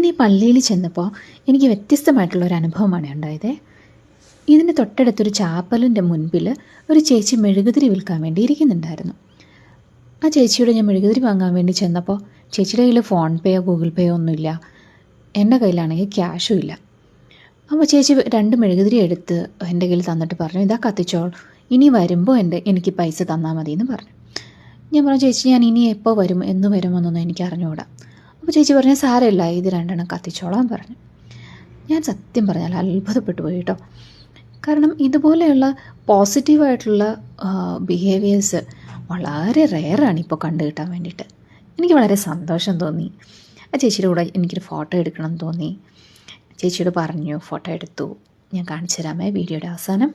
ഇന്ന് ഈ പള്ളിയിൽ ചെന്നപ്പോൾ എനിക്ക് വ്യത്യസ്തമായിട്ടുള്ളൊരു അനുഭവമാണ് ഉണ്ടായത്. ഇതിന് തൊട്ടടുത്തൊരു ചാപ്പലിൻ്റെ മുൻപിൽ ഒരു ചേച്ചി മെഴുകുതിരി വിൽക്കാൻ വേണ്ടി ഇരിക്കുന്നുണ്ടായിരുന്നു. ആ ചേച്ചിയോട് ഞാൻ മെഴുകുതിരി വാങ്ങാൻ വേണ്ടി ചെന്നപ്പോൾ ചേച്ചിയുടെ കയ്യിൽ ഫോൺ പേയോ ഗൂഗിൾ പേയോ ഒന്നുമില്ല. എൻ്റെ കയ്യിലാണെങ്കിൽ ക്യാഷും ഇല്ല. അപ്പോൾ ചേച്ചി 2 മെഴുകുതിരി എടുത്ത് എൻ്റെ കയ്യിൽ തന്നിട്ട് പറഞ്ഞു, ഇതാ കത്തിച്ചോൾ, ഇനി വരുമ്പോൾ എനിക്ക് പൈസ തന്നാൽ മതി എന്ന് പറഞ്ഞു. ഞാൻ പറഞ്ഞു, ചേച്ചി ഞാൻ ഇനി എപ്പോൾ വരും, എന്ന് വരുമെന്നൊന്നും എനിക്ക് അറിഞ്ഞുകൂടാ. അപ്പോൾ ചേച്ചി പറഞ്ഞു, സാരമില്ല, ഇത് 2 കത്തിച്ചോളാൻ പറഞ്ഞു. ഞാൻ സത്യം പറഞ്ഞാൽ അത്ഭുതപ്പെട്ടു പോയി കേട്ടോ. കാരണം ഇതുപോലെയുള്ള പോസിറ്റീവായിട്ടുള്ള ബിഹേവിയേഴ്സ് വളരെ റെയറാണ് ഇപ്പോൾ കണ്ടു കിട്ടാൻ വേണ്ടിയിട്ട്. എനിക്ക് വളരെ സന്തോഷം തോന്നി. ആ ചേച്ചിയുടെ കൂടെ എനിക്കൊരു ഫോട്ടോ എടുക്കണം എന്ന് തോന്നി. ചേച്ചിയോട് പറഞ്ഞു, ഫോട്ടോ എടുത്തു. ഞാൻ കാണിച്ചു തരാമേ വീഡിയോയുടെ അവസാനം.